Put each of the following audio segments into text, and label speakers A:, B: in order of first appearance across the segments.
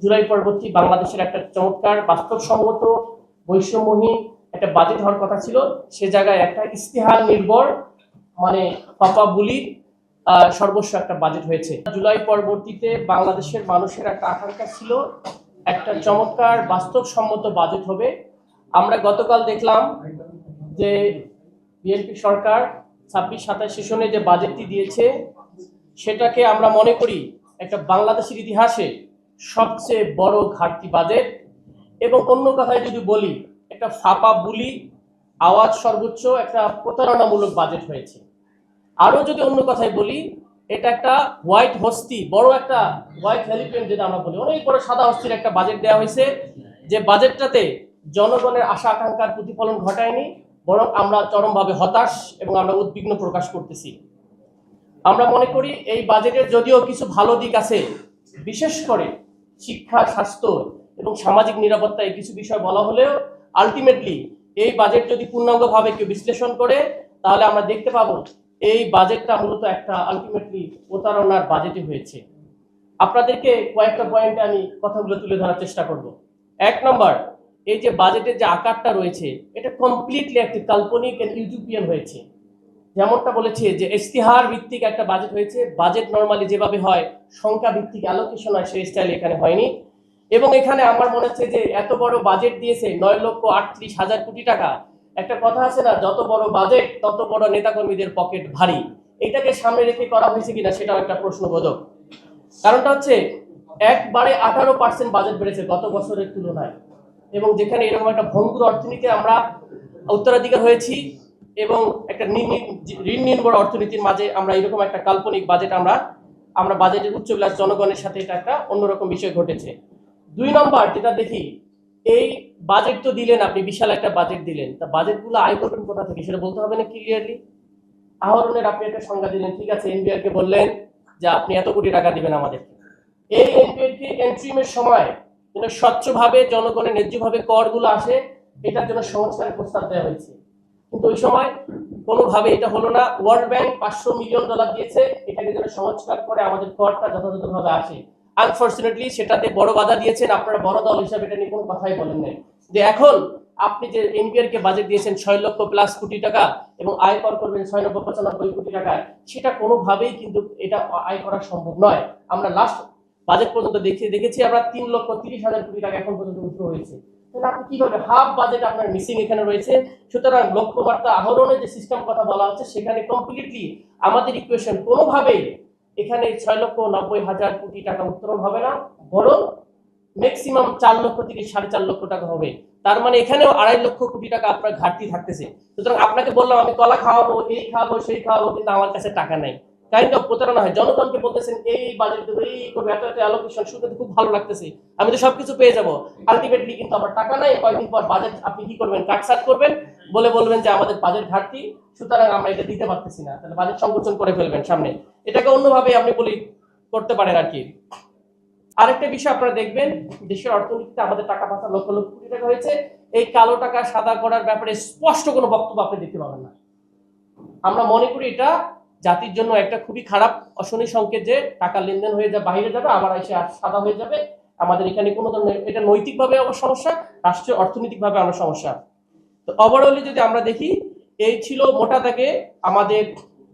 A: জুলাই পরবর্তী বাংলাদেশের একটা চমৎকার বাস্তবসম্মত বৈষম্যহীন একটা বাজেট হওয়ার কথা ছিল, সে জায়গায় একটা ইস্তেহার নির্ভর মানে পাপা বুলির সর্বস্ব একটা বাজেট হয়েছে। জুলাই পরবর্তীতে বাংলাদেশের মানুষের একটা আকাঙ্ক্ষা ছিল একটা চমৎকার বাস্তবসম্মত বাজেট হবে। আমরা গতকাল দেখলাম যে বিএনপি সরকার 26-27 সেশনে যে বাজেটটি দিয়েছে সেটাকে আমরা মনে করি একটা বাংলাদেশের ইতিহাসে সবচেয়ে বড় ঘাটতি বাজেট, এবং অন্য কথায় যদি বলি একটা ফাঁপা বুলি আওয়াজ সর্বোচ্চ একটা প্রতারণামূলক বাজেট হয়েছে। আরো যদি অন্য কথায় বলি এটা একটা হোয়াইট হস্তি, বড় একটা হোয়াইট এলিফ্যান্ট যেটা আমরা বলি, অনেক বড় সাদা হস্তির একটা বাজেট দেওয়া হয়েছে, যে বাজেটটাতে জনগণের আশা আকাঙ্ক্ষার প্রতিফলন ঘটায়নি, বরং আমরা চরমভাবে হতাশ এবং আমরা উদ্বিগ্ন প্রকাশ করতেছি। আমরা মনে করি এই বাজেটের যদিও কিছু ভালো দিক আছে, বিশেষ করে শিক্ষা, স্বাস্থ্য এবং সামাজিক নিরাপত্তায় কিছু বিষয় বলা হলেও আলটিমেটলি এই বাজেট যদি পূর্ণাঙ্গভাবে কেউ বিশ্লেষণ করে তাহলে আমরা দেখতে পাবো এই বাজেটটা মূলত একটা আলটিমেটলি প্রতারণার বাজেটই হয়েছে। আপনাদেরকে কয়েকটা পয়েন্টে আমি কথাগুলো তুলে ধরার চেষ্টা করব। 1 নম্বর, এই যে বাজেটের যে আকারটা রয়েছে এটা কমপ্লিটলি একটি কাল্পনিক এন্ড ইউটোপিয়ান হয়েছে। যেমনটা বলেছে যে ইস্তিহার ভিত্তিক একটা বাজেট হয়েছে। বাজেট নরমালি যেভাবে হয় সংখ্যা ভিত্তিক অ্যালোকেশন হয় সেই স্টাইল এখানে হয়নি। এবং এখানে আমার মনে হচ্ছে যে এত বড় বাজেট দিয়েছে 9,38,000 কোটি টাকা। একটা কথা আছে না, যত বড় বাজেট তত বড় নেতাকর্মীদের পকেট ভারী। এটাকে সামনে রেখে করা হয়েছে কিনা সেটাও একটা প্রশ্নবোধক। কারণটা হচ্ছে একবারে 18% বাজেট বেড়েছে গত বছরের তুলনায়, এবং যেখানে এরকম একটা ভঙ্গুর অর্থনীতি আমরা উত্তরাধিকার হয়েছি এবং একটা ঋণ নির্ভর অর্থনীতির মাঝে আমরা এরকম একটা কাল্পনিক বাজেট আমরা বাজেটের উচ্চ ক্লাস জনগণের সাথে এটা একটা অন্যরকম বিষয় ঘটেছে। 2 নম্বর যেটা দেখি, এই বাজেট তো দিলেন আপনি, বিশাল একটা বাজেট দিলেন, তা বাজেটগুলো আয় করবেন কোথা থেকে সেটা বলতে হবে না ক্লিয়ারলি। আহরণের আপনি একটা সংজ্ঞা দিলেন, ঠিক আছে, এনবিআর কে বললেন যে আপনি এত কোটি টাকা দিবেন আমাদের। এই এনবিআর কে এন্ট্রিমের সময় যেন স্বচ্ছভাবে জনগণের ন্যায্যভাবে করগুলো আসে, এটার জন্য সংস্কারের প্রস্তাব দেওয়া হয়েছে, কিন্তু ওই সময় কোনোভাবে এটা হলো না। ওয়ার্ল্ড ব্যাংক $500 মিলিয়ন দিয়েছে, এটাকে যেন সংস্কার করে আমাদের করটা যথাযথভাবে আসে। আনফরচুনেটলি সেটাতে বড় বাধা দিয়েছেন আপনারা, বড় দল হিসাবে এটা নিয়ে কোনো কথাই বলেন নাই। যে এখন আপনি যে এনবিআর কে বাজেট দিয়েছেন 6 লক্ষ প্লাস কোটি টাকা এবং আয় কর করবেন 6,95 কোটি টাকা, সেটা কোনোভাবেই কিন্তু এটা আয় করা সম্ভব নয়। আমরা লাস্ট বাজেট পর্যন্ত দেখেছি আমরা 3,30,000 কোটি টাকা এখন পর্যন্ত উঠে হয়েছে। তাহলে আপনি কিভাবে হাফ বাজেট আপনার মিসিং এখানে রয়েছে। সুতরাং লক্ষ্যমাত্রা আহরণের যে সিস্টেম কথা বলা হচ্ছে সেখানে কমপ্লিটলি আমাদের ইকুয়েশন কোনোভাবেই এখানে 6,90,000 কোটি টাকা উত্তোলন হবে না, বরং ম্যাক্সিমাম 4 লক্ষ থেকে 4.5 লক্ষ টাকা হবে। তার মানে এখানেও 2.5 লক্ষ কোটি টাকা আপনার ঘাটতি থাকতেছে। সুতরাং আপনাকে বললাম আমি কলা খাওয়াবো, এই খাওয়াবো, সেই খাওয়াবো, কিন্তু আমার কাছে টাকা নাই। কাইন্ড অফ প্রতারণা হয়। জনগণকে বলতেছেন এই বাজেট দেবো, এই করবো, এত এত অ্যালোকেশন, শুনতে খুব ভালো লাগতেছে, আমি তো সবকিছু পেয়ে যাবো। আলটিমেটলি কিন্তু আমার টাকা নাই। কয়েকদিন পর বাজেট আপনি কি করবেন, কাটছাট করবেন, বলবেন যে আমাদের বাজেট ঘাটতি, সুতরাং আমরা এটা দিতে পারতেছি না, তাহলে বাজেট সংকোচন করে ফেলবেন সামনে। এটাকে অন্যভাবে আপনি করতে পারেন আর কি। আরেকটা বিষয় আপনারা দেখবেন, দেশের অর্থনীতিতে আমাদের টাকা পয়সা লক্ষ লক্ষ কোটি টাকা হয়েছে, এই কালো টাকা সাদা করার ব্যাপারে স্পষ্ট কোনো বক্তব্য আপনি দেখতে পাবেন না। আমরা মনে করি এটা জাতির জন্য একটা খুবই খারাপ অশনি সংকেত, যে টাকা লেনদেন হয়ে যাবে, বাইরে যাবে, আবার এসে সাদা হয়ে যাবে। আমাদের এখানে কোনো ধরনের এটা নৈতিকভাবে আমার সমস্যা, রাষ্ট্রীয় অর্থনৈতিকভাবে আমার সমস্যা। তো ওভারঅলি যদি আমরা দেখি, এই ছিল মোটা দাগে আমাদের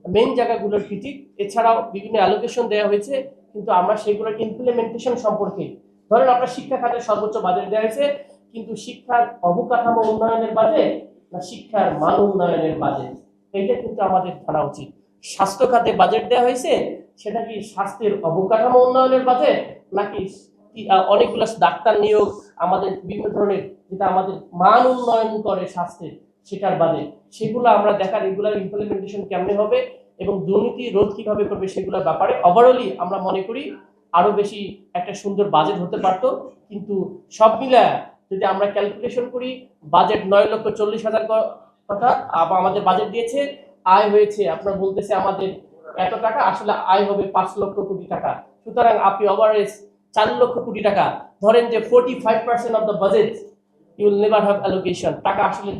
A: মেইন জায়গাগুলোর ক্রিটিক। এছাড়াও বিভিন্ন অ্যালোকেশন দেওয়া হয়েছে, কিন্তু আমরা সেগুলোর ইমপ্লিমেন্টেশন সম্পর্কে, ধরেন আপনার শিক্ষা খাতের সর্বোচ্চ বাজেট দেওয়া হয়েছে, কিন্তু শিক্ষার অবকাঠামো উন্নয়নের বাজেট না শিক্ষার মান উন্নয়নের বাজেট, এটা কিন্তু আমাদের জানা উচিত। স্বাস্থ্য খাতে বাজেট দেওয়া হয়েছে, সেটা কি স্বাস্থ্যের অবকাঠামো উন্নয়নের বাজেট, নাকি অনেকগুলো ডাক্তার নিয়োগ, আমাদের বিভিন্ন ধরনের যেটা আমাদের মান উন্নয়ন করে স্বাস্থ্যের, সেটার বাজেট। সেগুলো আমরা দেখার, রেগুলার ইমপ্লিমেন্টেশন কেমনে হবে এবং দুর্নীতি রোধ কিভাবে করবে সেগুলোর ব্যাপারে ওভারঅলি আমরা মনে করি আরো বেশি একটা সুন্দর বাজেট হতে পারতো। কিন্তু সব মিলে যদি আমরা ক্যালকুলেশন করি, বাজেট 9,40,000 কথা আমাদের বাজেট দিয়েছে, আয় হয়েছে আপনার বলতেছে আমাদের এত টাকা, আসলে আয় হবে 5 লক্ষ কোটি টাকা। সুতরাং আপনি ওভারেজ 4 লক্ষ কোটি টাকা ধরেন যে 45% of the budget you will never have allocation, টাকা আসলে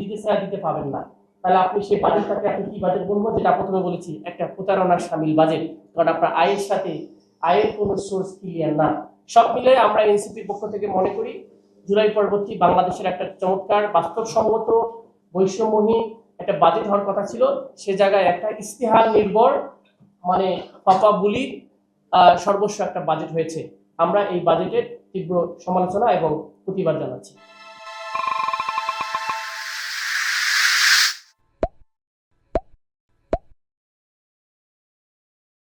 A: দিতে পাবেন না। তাহলে আপনি সেই বাজেটটাকে আপনি কি বাজেট বলবো, যেটা প্রথমে বলেছি একটা প্রতারণার শামিল বাজেট, কারণ আপনার আয়ের সাথে আয়ের কোনো সোর্স ক্লিয়ার না। সব মিলে আমরা এনসিপির পক্ষ থেকে মনে করি জুলাই পরবর্তী বাংলাদেশের একটা চমৎকার বাস্তবসম্মত বৈষম্যহীন একটা বাজেট হওয়ার কথা ছিল, সে জায়গায় একটা ইস্তেহার নির্ভর মানে পাপা বুলির সর্বস্ব একটা বাজেট হয়েছে। আমরা এই বাজেটের তীব্র সমালোচনা এবং প্রতিবাদ জানাচ্ছি।